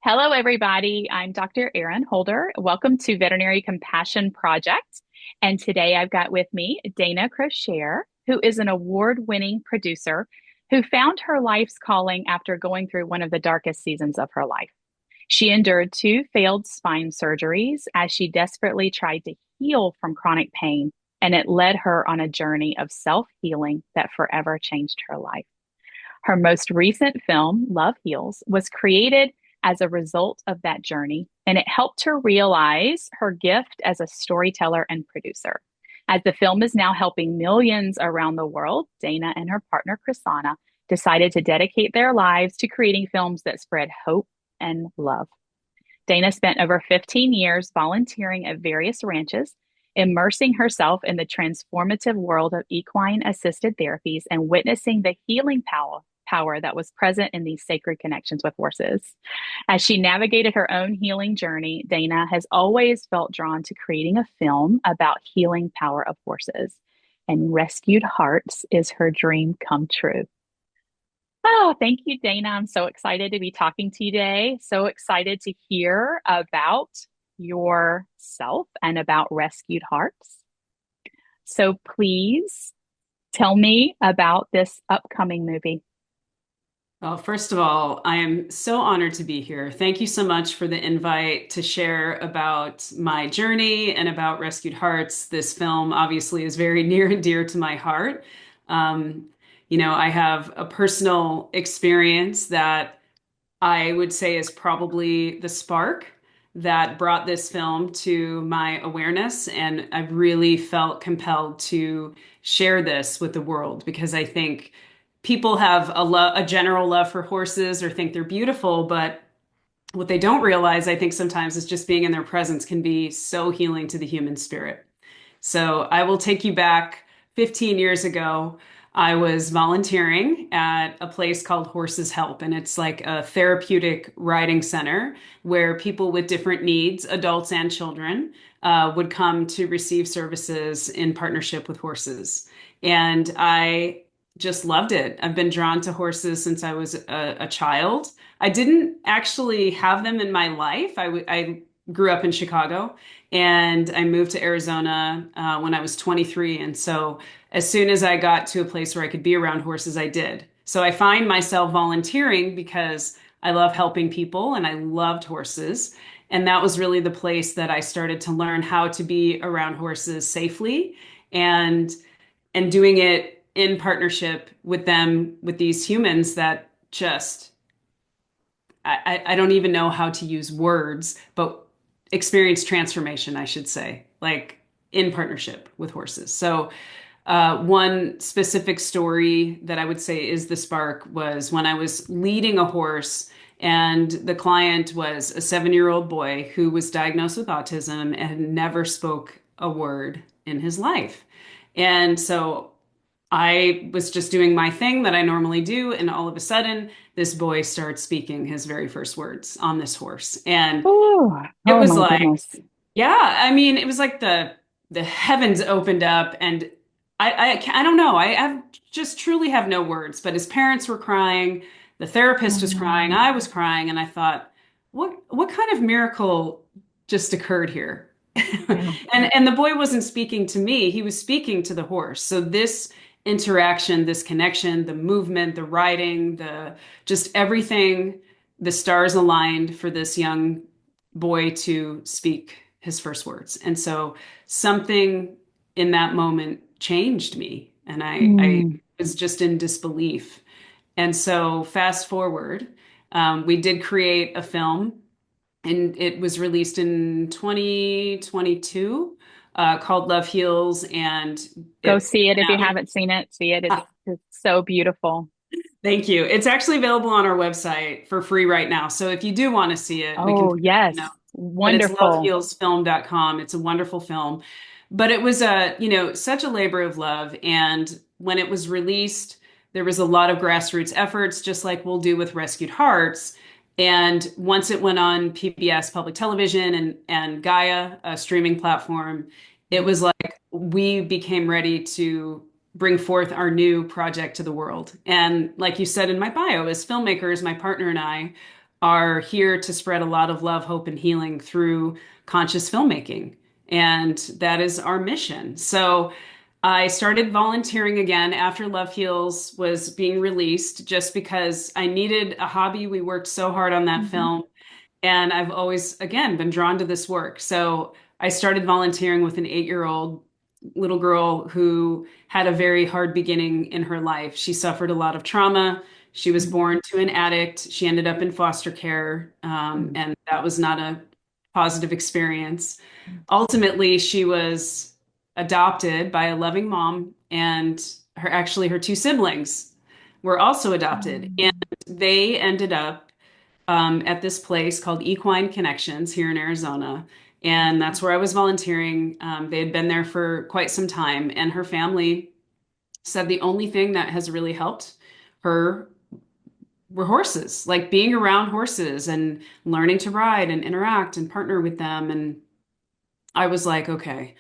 Hello, everybody. I'm Dr. Erin Holder. Welcome to Veterinary Compassion Project. And today I've got with me Dana Croschere, who is an award-winning producer who found her life's calling after going through one of the darkest seasons of her life. She endured two failed spine surgeries as she desperately tried to heal from chronic pain, and it led her on a journey of self-healing that forever changed her life. Her most recent film, Love Heals, was created as a result of that journey, and it helped her realize her gift as a storyteller and producer. As the film is now helping millions around the world, Dana and her partner, Krisanna, decided to dedicate their lives to creating films that spread hope and love. Dana spent over 15 years volunteering at various ranches, immersing herself in the transformative world of equine-assisted therapies and witnessing the healing power that was present in these sacred connections with horses. As she navigated her own healing journey, Dana has always felt drawn to creating a film about healing power of horses. And Rescued Hearts is her dream come true. Oh, thank you, Dana. I'm so excited to be talking to you today. So excited to hear about yourself and about Rescued Hearts. So please tell me about this upcoming movie. Well, first of all, I am so honored to be here. Thank you so much for the invite to share about my journey and about Rescued Hearts. This film obviously is very near and dear to my heart. Um, I have a personal experience that I would say is probably the spark that brought this film to my awareness. And I've really felt compelled to share this with the world because I think people have a general love for horses or think they're beautiful, but what they don't realize, I think sometimes, is just being in their presence can be so healing to the human spirit. So I will take you back 15 years ago. I was volunteering at a place called Horses Help, and it's like a therapeutic riding center where people with different needs, adults and children, would come to receive services in partnership with horses. And I just loved it. I've been drawn to horses since I was a child. I didn't actually have them in my life. I grew up in Chicago and I moved to Arizona when I was 23. And so as soon as I got to a place where I could be around horses, I did. So I find myself volunteering because I love helping people and I loved horses. And that was really the place that I started to learn how to be around horses safely and doing it in partnership with them, with these humans that just I don't even know how to use words, but experience transformation, I should say, like in partnership with horses. So, one specific story that I would say is the spark was when I was leading a horse, and the client was a 7-year-old boy who was diagnosed with autism and never spoke a word in his life. And so I was just doing my thing that I normally do, and all of a sudden, this boy starts speaking his very first words on this horse. And Oh, it oh was my like, goodness. yeah, I mean, it was like the heavens opened up, and I don't know. I have just truly have no words. But his parents were crying, the therapist was crying, Um, I was crying, and I thought, what kind of miracle just occurred here? yeah. And the boy wasn't speaking to me, he was speaking to the horse. So this interaction, this connection, the movement, the riding, the just everything, the stars aligned for this young boy to speak his first words. And so something in that moment changed me. And I Mm. was just in disbelief. And so fast forward, we did create a film and it was released in 2022 called Love Heals. And Go it, see it if you haven't seen it. See it. It's so beautiful. thank you. It's actually available on our website for free right now. So if you do want to see it, we can Oh, put it, yes. but it's Wonderful. lovehealsfilm.com. It's a wonderful film. But it was such a labor of love. And when it was released, there was a lot of grassroots efforts, just like we'll do with Rescued Hearts. And once it went on PBS public television and Gaia, a streaming platform, it was like we became ready to bring forth our new project to the world. And like you said in my bio, as filmmakers, my partner and I are here to spread a lot of love, hope, and healing through conscious filmmaking. And that is our mission. So I started volunteering again after Love Heals was being released just because I needed a hobby. We worked so hard on that Hmm. film. And I've always, again, been drawn to this work. So I started volunteering with an 8-year-old little girl who had a very hard beginning in her life. She suffered a lot of trauma. She was born to an addict. She ended up in foster care, and that was not a positive experience. Ultimately, she was adopted by a loving mom, and her two siblings were also adopted, and they ended up at this place called Equine Connections here in Arizona. And that's where I was volunteering. They had been there for quite some time, and her family said the only thing that has really helped her were horses, like being around horses and learning to ride and interact and partner with them. And I was like, okay.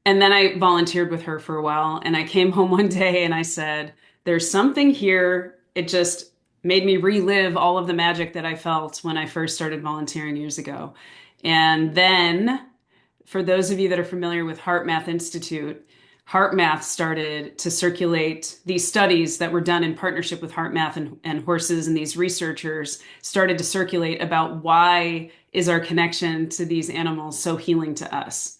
And then I volunteered with her for a while, and I came home one day and I said, there's something here. It just made me relive all of the magic that I felt when I first started volunteering years ago. And then, for those of you that are familiar with Heart Math Institute, Heart Math started to circulate these studies that were done in partnership with Heart Math and horses, and these researchers started to circulate about why is our connection to these animals so healing to us.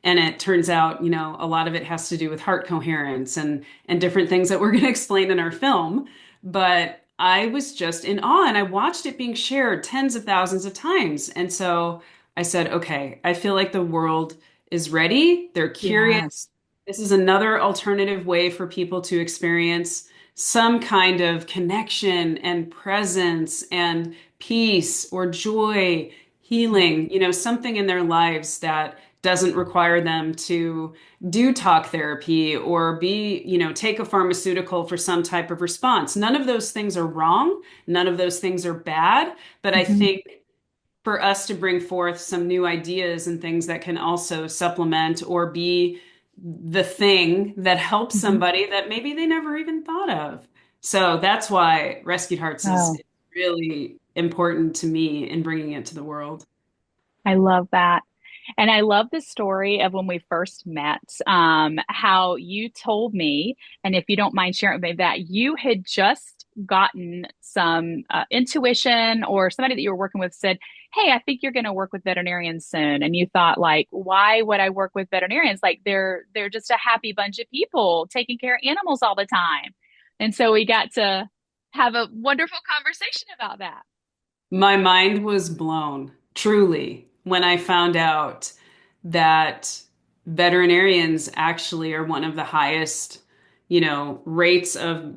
And it turns out, a lot of it has to do with heart coherence and different things that we're going to explain in our film. But I was just in awe, and I watched it being shared tens of thousands of times. And so I said, okay, I feel like the world is ready. They're Yes. curious. This is another alternative way for people to experience some kind of connection and presence and peace or joy, healing, something in their lives that doesn't require them to do talk therapy or take a pharmaceutical for some type of response. None of those things are wrong. None of those things are bad. But I Hmm. think for us to bring forth some new ideas and things that can also supplement or be the thing that helps Hmm. somebody that maybe they never even thought of. So that's why Rescued Hearts is Oh, really important to me in bringing it to the world. I love that. And I love the story of when we first met, how you told me, and if you don't mind sharing with me, that you had just gotten some intuition, or somebody that you were working with said, "Hey, I think you're going to work with veterinarians soon." And you thought, like, why would I work with veterinarians? Like, they're just a happy bunch of people taking care of animals all the time. And so we got to have a wonderful conversation about that. My mind was blown, truly, when I found out that veterinarians actually are one of the highest, rates of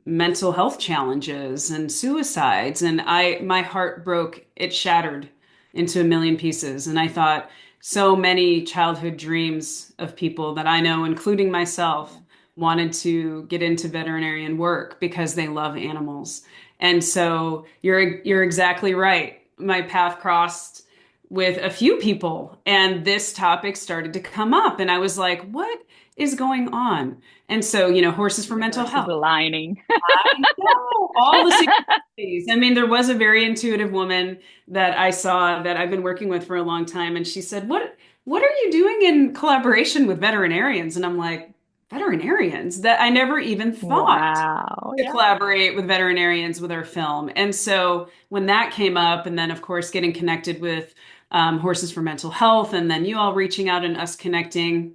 mental health challenges and suicides. And my heart broke, it shattered into a million pieces. And I thought so many childhood dreams of people that I know, including myself, wanted to get into veterinarian work because they love animals. And so you're exactly right. My path crossed with a few people, and this topic started to come up, and I was like, what is going on? And so, Horses for Mental Universe is Health. aligning. I know all the synchronicities. I mean, there was a very intuitive woman that I saw that I've been working with for a long time, and she said, "What are you doing in collaboration with veterinarians?" And I'm like, veterinarians? That I never even thought Wow. to Yeah. collaborate with veterinarians with our film. And so when that came up, and then of course getting connected with Horses for Mental Health, and then you all reaching out and us connecting,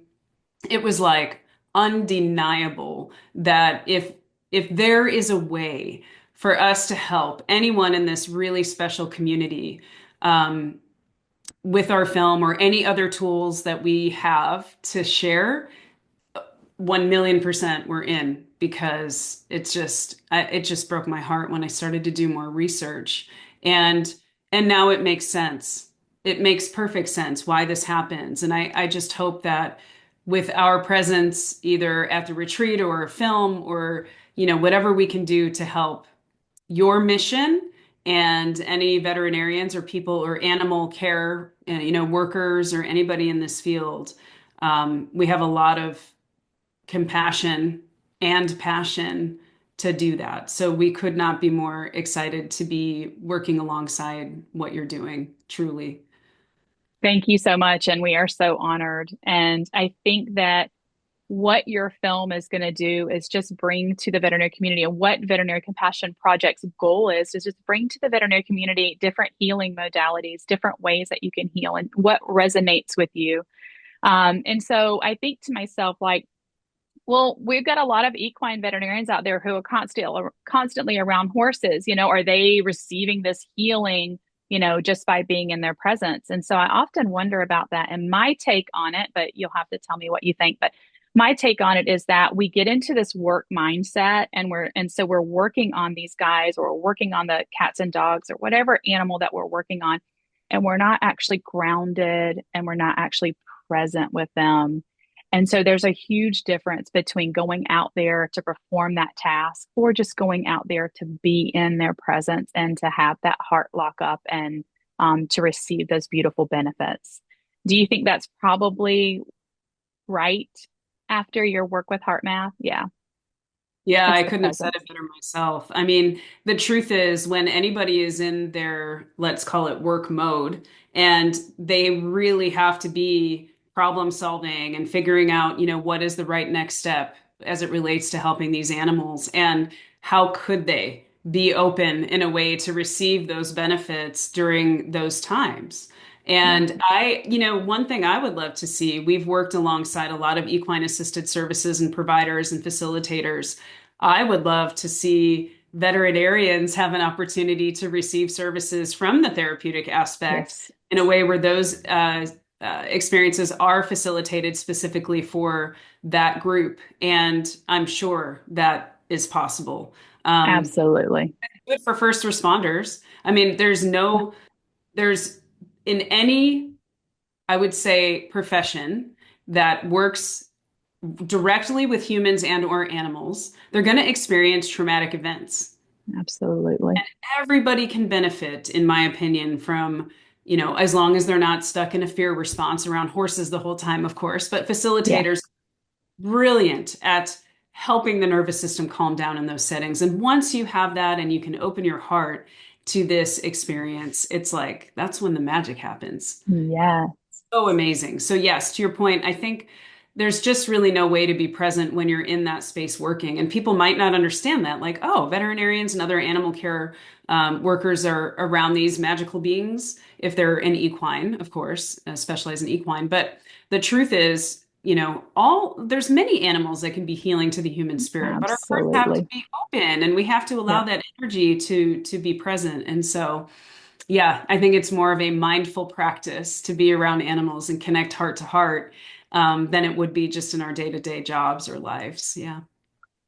it was like undeniable that if there is a way for us to help anyone in this really special community um, with our film or any other tools that we have to share, 1,000,000% we're in, because it just broke my heart when I started to do more research. and and now it makes sense. It makes perfect sense why this happens. And I just hope that with our presence either at the retreat or a film or whatever we can do to help your mission and any veterinarians or people or animal care workers or anybody in this field, we have a lot of compassion and passion to do that. So we could not be more excited to be working alongside what you're doing, truly. Thank you so much. And we are so honored. And I think that what your film is going to do is just bring to the veterinary community, and what Veterinary Compassion Project's goal is just bring to the veterinary community different healing modalities, different ways that you can heal and what resonates with you. And so I think to myself, like, well, we've got a lot of equine veterinarians out there who are constantly around horses. Are they receiving this healing, just by being in their presence? And so I often wonder about that. And my take on it, but you'll have to tell me what you think. But my take on it is that we get into this work mindset, and so we're working on these guys, or we're working on the cats and dogs or whatever animal that we're working on, and we're not actually grounded, and we're not actually present with them. And so there's a huge difference between going out there to perform that task, or just going out there to be in their presence and to have that heart lock up, and to receive those beautiful benefits. Do you think that's probably right after your work with Heart Math? Yeah, Yeah, it's I the couldn't have said presence. it better myself. I mean, the truth is, when anybody is in their, let's call it work mode, and they really have to be problem solving and figuring out, what is the right next step as it relates to helping these animals, and how could they be open in a way to receive those benefits during those times. Yeah, And one thing I would love to see, we've worked alongside a lot of equine assisted services and providers and facilitators. I would love to see veterinarians have an opportunity to receive services from the therapeutic aspect yes. in a way where those experiences are facilitated specifically for that group. And I'm sure that is possible. Um, Absolutely. Good for first responders. I mean, Yeah, there's in any, I would say, profession that works directly with humans and or animals, they're going to experience traumatic events. absolutely. Everybody can benefit, in my opinion, from, as long as they're not stuck in a fear response around horses the whole time, of course, but Yeah. facilitators, brilliant at helping the nervous system calm down in those settings. And once you have that and you can open your heart to this experience, it's like that's when the magic happens. Yeah. So amazing. So yes, to your point, I think there's just really no way to be present when you're in that space working. And people might not understand that, like, oh, veterinarians and other animal care workers are around these magical beings if they're an equine, of course, specialize in equine. But the truth is, all there's many animals that can be healing to the human spirit, but our hearts have to Absolutely. be open and we have to allow Yep. that energy to be present. And so yeah, I think it's more of a mindful practice to be around animals and connect heart to heart than it would be just in our day-to-day jobs or lives. Yeah.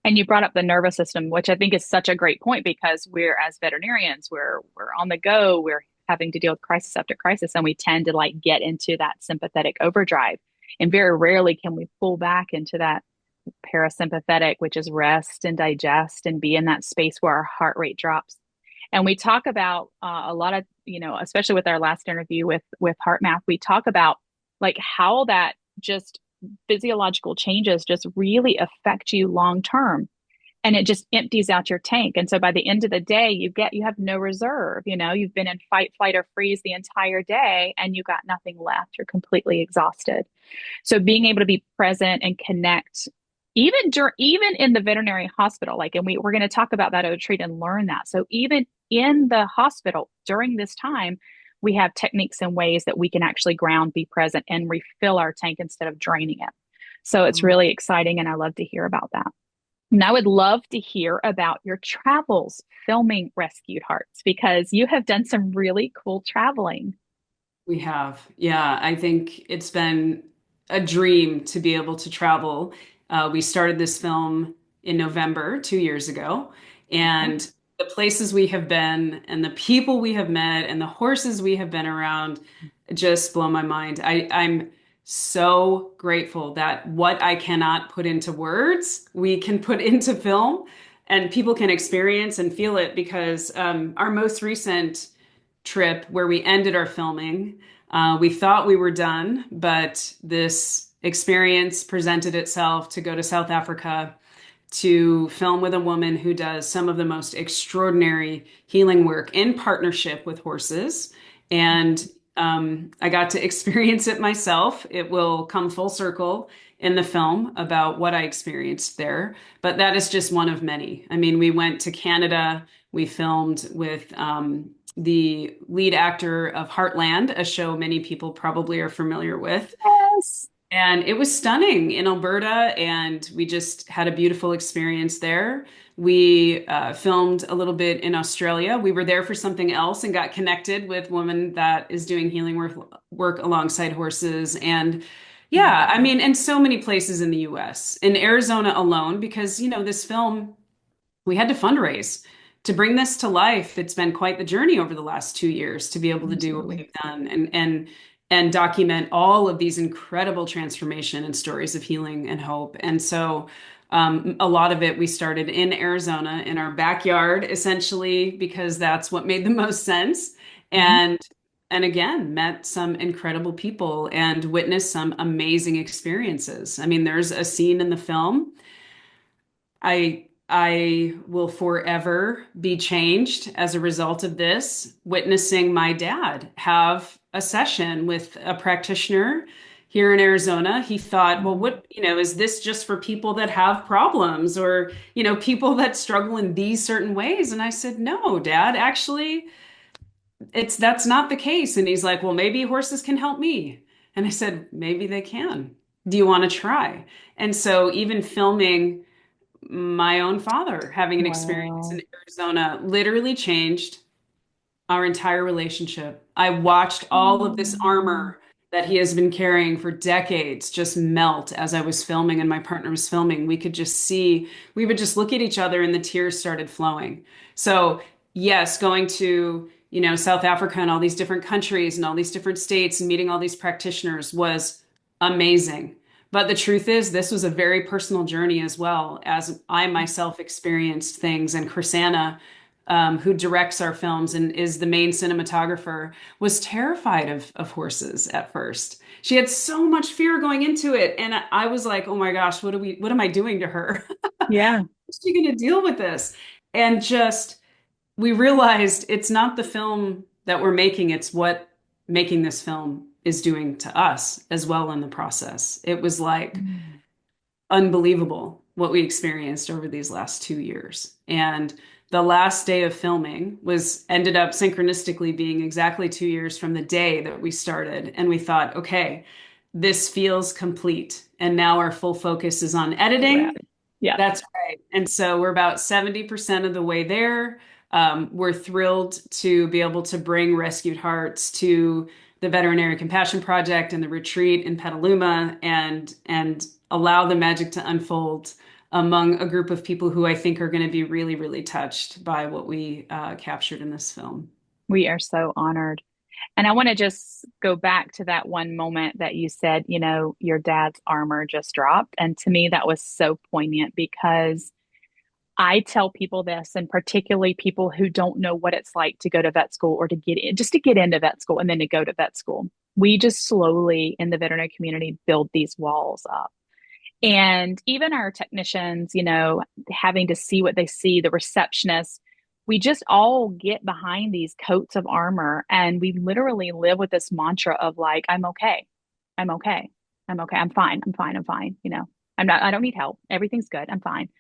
And you brought up the nervous system, which I think is such a great point, because we're, as veterinarians, we're on the go, we're having to deal with crisis after crisis, and we tend to like get into that sympathetic overdrive. And very rarely can we pull back into that parasympathetic, which is rest and digest and be in that space where our heart rate drops. And we talk about a lot of, especially with our last interview with Heart Math, we talk about like how that just physiological changes just really affect you long term, and it just empties out your tank. And so by the end of the day, you have no reserve. You've been in fight, flight, or freeze the entire day, and you got nothing left. You're completely exhausted. So being able to be present and connect, even in the veterinary hospital, like, and we're going to talk about that at retreat and learn that. So even in the hospital during this time, we have techniques and ways that we can actually ground, be present, and refill our tank instead of draining it. So it's Mm. really exciting, and I love to hear about that. And I would love to hear about your travels filming Rescued Hearts, because you have done some really cool traveling. We have. Yeah, I think it's been a dream to be able to travel. We started this film in November 2 years ago, Okay. and the places we have been and the people we have met and the horses we have been around just blow my mind. I'm so grateful that what I cannot put into words, we can put into film and people can experience and feel it because our most recent trip where we ended our filming. We thought we were done, but this experience presented itself to go to South Africa to film with a woman who does some of the most extraordinary healing work in partnership with horses. And I got to experience it myself. It will come full circle in the film about what I experienced there, but that is just one of many. I mean, we went to Canada. We filmed with the lead actor of Heartland, a show many people probably are familiar with. Yes. And it was stunning in Alberta, and we just had a beautiful experience there. We filmed a little bit in Australia. We were there for something else and got connected with a woman that is doing healing work alongside horses. And yeah, I mean, and so many places in the US, in Arizona alone, because, this film we had to fundraise to bring this to life. It's been quite the journey over the last 2 years to be able to do what Absolutely. we've done and document all of these incredible transformation and stories of healing and hope. And so a lot of it we started in Arizona in our backyard, essentially, because that's what made the most sense. Mhm. And again, met some incredible people and witnessed some amazing experiences. I mean, there's a scene in the film I will forever be changed as a result of this, witnessing my dad have a session with a practitioner here in Arizona. He thought, well, Mhm. is this just for people that have problems or, people that struggle in these certain ways? And I said, no, Dad, actually, that's not the case. And he's like, well, maybe horses can help me. And I said, maybe they can. Do you want to try? And so even filming my own father having an experience in Wow. Arizona literally changed our entire relationship. I watched all of this Mm. armor that he has been carrying for decades just melt as I was filming and my partner was filming. We could just see, we would just look at each other and the tears started flowing. So, yes, going to, South Africa and all these different countries and all these different states and meeting all these practitioners was amazing. But the truth is, this was a very personal journey as well, as I myself experienced things. And Krisanna, who directs our films and is the main cinematographer, was terrified of horses at first. She had so much fear going into it, and I was like, "Oh my gosh, what am I doing to her? Yeah. How's she going to deal with this?" And just we realized it's not the film that we're making; it's what making this film is doing to us as well in the process. It was like Mm. unbelievable what we experienced over these last 2 years. And the last day of filming was ended up synchronistically being exactly 2 years from the day that we started. And we thought, okay, this feels complete. And now our full focus is on So rad. editing. Yeah. That's right. And so we're about 70% of the way there. We're thrilled to be able to bring Rescued Hearts to the Veterinary Compassion Project and the retreat in Petaluma and allow the magic to unfold among a group of people who I think are going to be really, really touched by what we captured in this film. We are so honored. And I want to just go back to that one moment that you said, your dad's armor just dropped. And to me, that was so poignant because I tell people this, and particularly people who don't know what it's like to go to vet school or to get in, just to get into vet school and then to go to vet school. We just slowly in the veterinary community build these walls up. And even our technicians, having to see what they see, the receptionists, we just all get behind these coats of armor and we literally live with this mantra of like, I'm okay. I'm okay. I'm okay. I'm fine. I'm fine. I'm fine. I don't need help. Everything's good. I'm fine.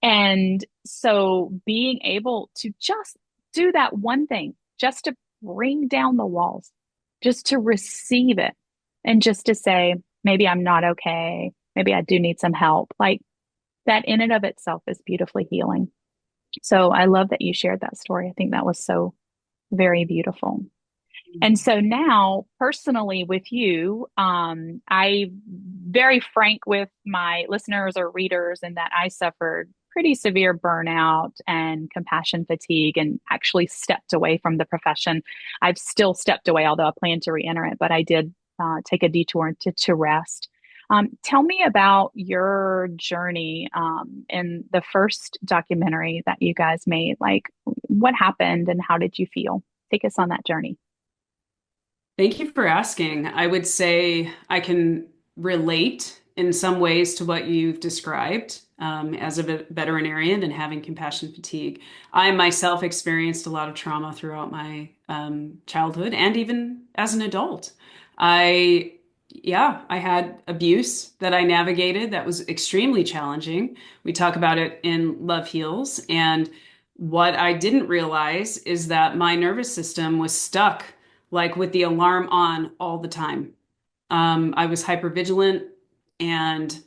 And so being able to just do that one thing, just to bring down the walls, just to receive it, and just to say, maybe I'm not okay. Maybe I do need some help. Like that in and of itself is beautifully healing. So I love that you shared that story. I think that was so very beautiful. And so now, personally, with you, I very frank with my listeners or readers in that I suffered pretty severe burnout and compassion fatigue and actually stepped away from the profession. I've still stepped away, although I plan to re-enter it, but I did take a detour to rest. Tell me about your journey in the first documentary that you guys made. Like, what happened and how did you feel? Take us on that journey. Thank you for asking. I would say I can relate in some ways to what you've described as a veterinarian and having compassion fatigue. I myself experienced a lot of trauma throughout my childhood and even as an adult. I, yeah, I had abuse that I navigated that was extremely challenging. We talk about it in Love Heals. And what I didn't realize is that my nervous system was stuck, like with the alarm on all the time. I was hypervigilant and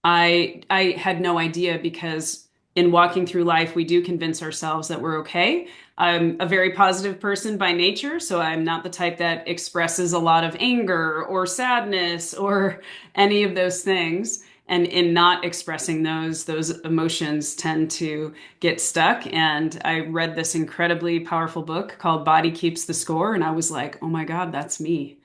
I had no idea because in walking through life, we do convince ourselves that we're okay. I'm a very positive person by nature, so I'm not the type that expresses a lot of anger or sadness or any of those things. And in not expressing those emotions tend to get stuck. And I read this incredibly powerful book called Body Keeps the Score, and I was like, oh my God, that's me.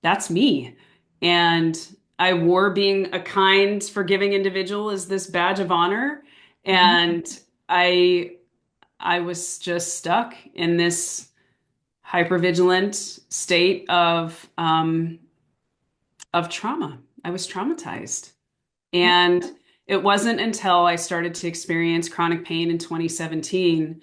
That's me. And I wore being a kind, forgiving individual as this badge of honor. Mhm. And I I was just stuck in this hypervigilant state of trauma. I was traumatized. Yep. And it wasn't until I started to experience chronic pain in 2017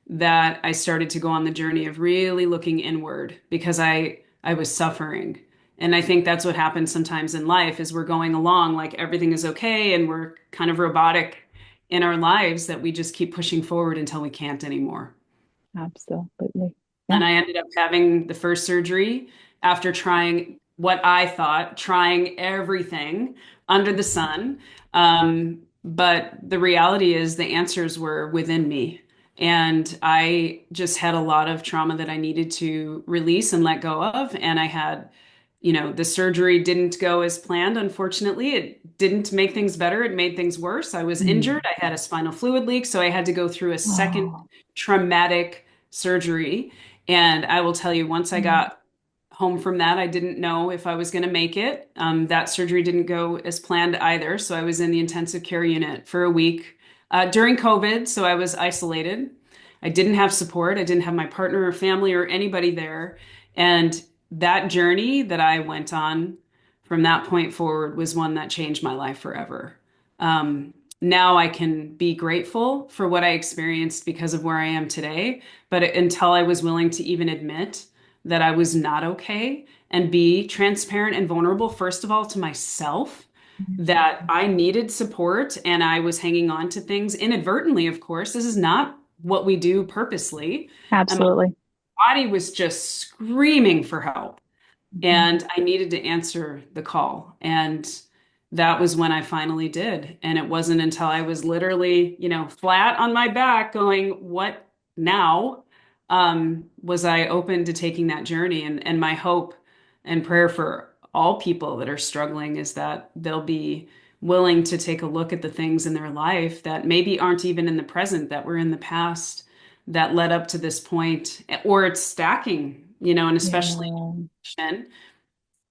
that I started to go on the journey of really looking inward because I was suffering. And I think that's what happens sometimes in life is we're going along like everything is okay and we're kind of robotic in our lives that we just keep pushing forward until we can't anymore. Absolutely. Yeah. And I ended up having the first surgery after trying what I thought, trying everything under the sun. But the reality is the answers were within me. And I just had a lot of trauma that I needed to release and let go of. And I had, the surgery didn't go as planned, unfortunately. It didn't make things better, it made things worse. I was injured. Mm. I had a spinal fluid leak, so I had to go through a second Oh. traumatic surgery. And I will tell you, once I Mm. got home from that, I didn't know if I was going to make it. That surgery didn't go as planned either. So I was in the intensive care unit for a week during COVID. So I was isolated. I didn't have support. I didn't have my partner or family or anybody there. And that journey that I went on from that point forward was one that changed my life forever. Now I can be grateful for what I experienced because of where I am today. But until I was willing to even admit that I was not okay and be transparent and vulnerable, first of all, to myself, that I needed support and I was hanging on to things inadvertently, of course. This is not what we do purposely. And my Absolutely. body was just screaming for help. Mhm. And I needed to answer the call. And that was when I finally did. And it wasn't until I was literally, flat on my back going, what now? Was I open to taking that journey. And my hope and prayer for all people that are struggling is that they'll be willing to take a look at the things in their life that maybe aren't even in the present, that were in the past that led up to this point, or it's stacking, and especially Yeah.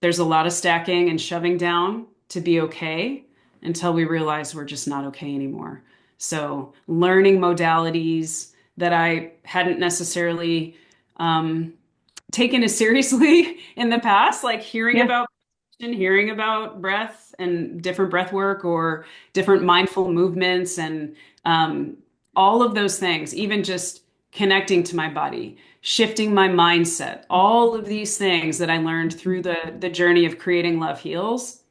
there's a lot of stacking and shoving down to be okay until we realize we're just not okay anymore. So, learning modalities that I hadn't necessarily um, taken as seriously in the past, like Yeah. hearing about breath and different breath work or different mindful movements and um, all of those things, even just connecting to my body, shifting my mindset, all of these things that I learned through the journey of creating Love Heals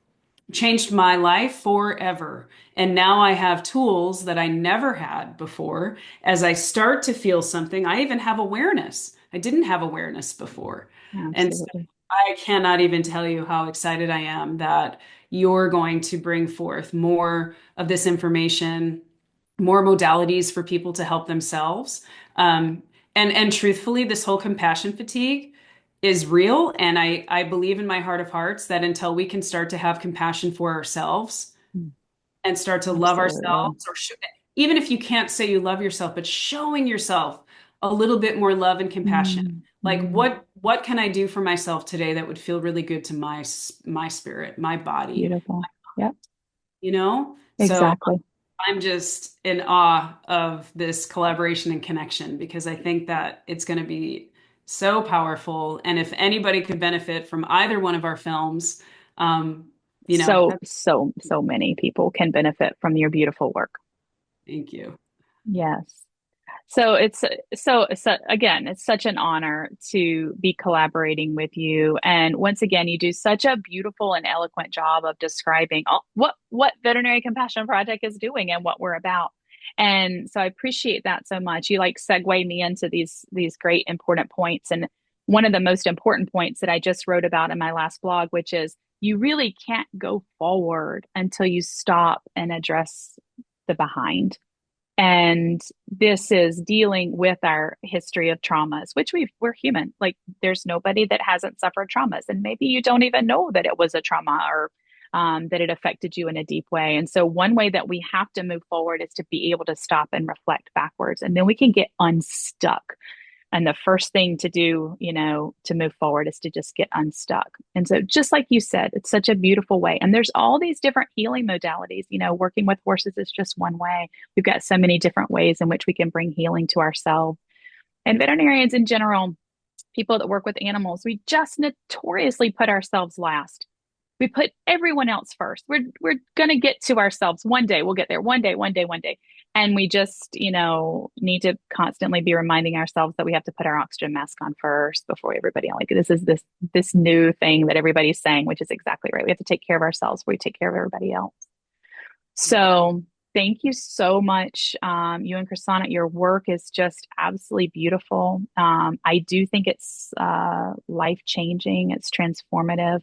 changed my life forever. And now I have tools that I never had before. As I start to feel something, I even have awareness. I didn't have awareness before. And so Absolutely. I cannot even tell you how excited I am that you're going to bring forth more of this information, more modalities for people to help themselves. And truthfully, this whole compassion fatigue is real. And I believe in my heart of hearts that until we can start to have compassion for ourselves Mm. and start to love Absolutely. ourselves, or even if you can't say you love yourself, but showing yourself a little bit more love and compassion. Mm. Like Mm. what can I do for myself today that would feel really good to my spirit, my body, Beautiful. Yep. you know? So Exactly. I'm just in awe of this collaboration and connection because I think that it's going to be so powerful. And if anybody could benefit from either one of our films, um, So, That's, so many people can benefit from your beautiful work. thank you. Yes. So so again, it's such an honor to be collaborating with you. And once again, you do such a beautiful and eloquent job of describing what Veterinary Compassion Project is doing and what we're about. And so I appreciate that so much. You like segue me into these great important points. And one of the most important points that I just wrote about in my last blog, which is you really can't go forward until you stop and address the behind. And this is dealing with our history of traumas, which we're human. Like there's nobody that hasn't suffered traumas. And maybe you don't even know that it was a trauma or that it affected you in a deep way. And so one way that we have to move forward is to be able to stop and reflect backwards. And then we can get unstuck. And the first thing to do, to move forward is to just get unstuck. And so, just like you said, it's such a beautiful way. And there's all these different healing modalities. Working with horses is just one way. We've got so many different ways in which we can bring healing to ourselves. And veterinarians in general, people that work with animals, we just notoriously put ourselves last. We put everyone else first. We're going to get to ourselves one day. We'll get there one day, one day, one day. And we just, need to constantly be reminding ourselves that we have to put our oxygen mask on first before everybody else. Like this is this new thing that everybody's saying, which is exactly right. We have to take care of ourselves before we take care of everybody else. So thank you so much. You and Krisanna, your work is just absolutely beautiful. I do think it's life-changing. It's transformative.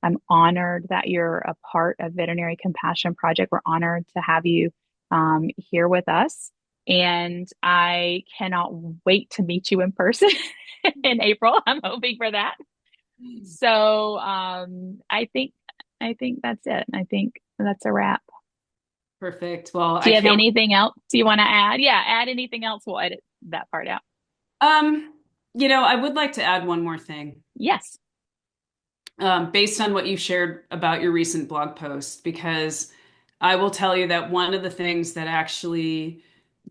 I'm honored that you're a part of Veterinary Compassion Project. We're honored to have you here with us. And I cannot wait to meet you in person in April. I'm hoping for that. So I think that's it. I think that's a wrap. Perfect. Well, Do I you have can't. anything else you want to add? Yeah, add anything else. We'll edit that part out. Um, I would like to add one more thing. Yes, Based on what you shared about your recent blog post, because I will tell you that one of the things that actually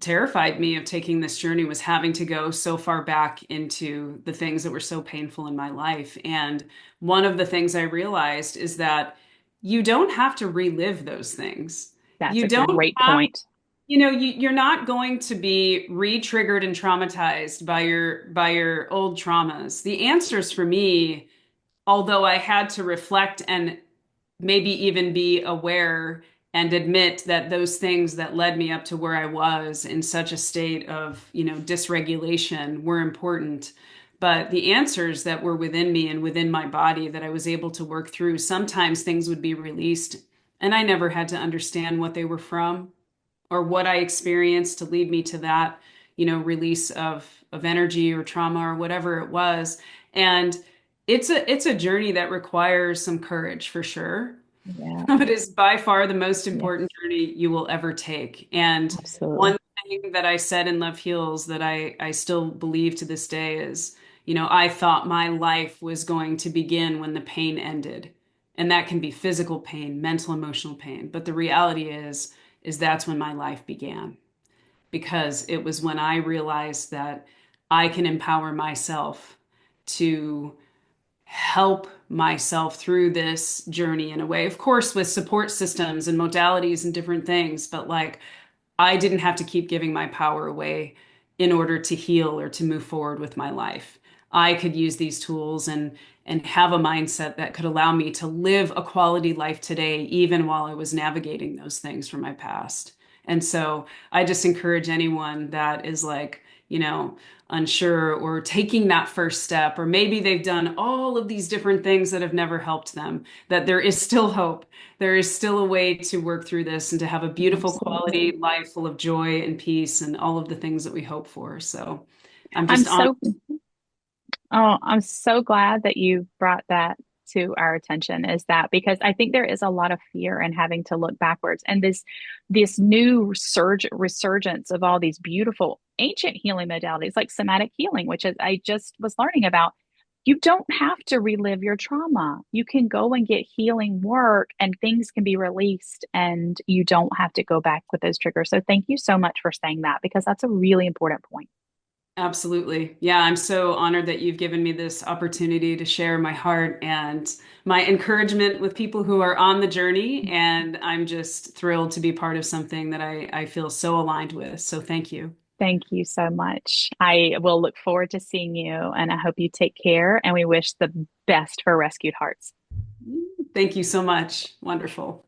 terrified me of taking this journey was having to go so far back into the things that were so painful in my life. And one of the things I realized is that you don't have to relive those things. that's You a don't great have, point. you're not going to be re-triggered and traumatized by your old traumas. The answers for me, although I had to reflect and maybe even be aware and admit that those things that led me up to where I was in such a state of, dysregulation were important. But the answers that were within me and within my body that I was able to work through, sometimes things would be released and I never had to understand what they were from or what I experienced to lead me to that, release of energy or trauma or whatever it was. And it's a journey that requires some courage for sure. Yeah, It is by far the most yes, important journey you will ever take. And absolutely. one thing that I said in Love Heals that I still believe to this day is, I thought my life was going to begin when the pain ended. And that can be physical pain, mental, emotional pain. But the reality is that's when my life began because it was when I realized that I can empower myself to help myself through this journey in a way. Of course, with support systems and modalities and different things, but like I didn't have to keep giving my power away in order to heal or to move forward with my life. I could use these tools and have a mindset that could allow me to live a quality life today, even while I was navigating those things from my past. And so I just encourage anyone that is like, unsure or taking that first step, or maybe they've done all of these different things that have never helped them, that there is still hope. There is still a way to work through this and to have a beautiful Absolutely. quality life full of joy and peace and all of the things that we hope for. So I'm I'm just on. so Oh, I'm so glad that you brought that to our attention is that because I think there is a lot of fear in having to look backwards and this new resurgence of all these beautiful ancient healing modalities like somatic healing, which is I just was learning about. You don't have to relive your trauma. You can go and get healing work and things can be released and you don't have to go back with those triggers. So thank you so much for saying that because that's a really important point. Absolutely. Yeah, I'm so honored that you've given me this opportunity to share my heart and my encouragement with people who are on the journey. And I'm just thrilled to be part of something that I feel so aligned with. So thank you. Thank you so much. I will look forward to seeing you, and I hope you take care. And we wish the best for Rescued Hearts. Thank you so much. Wonderful.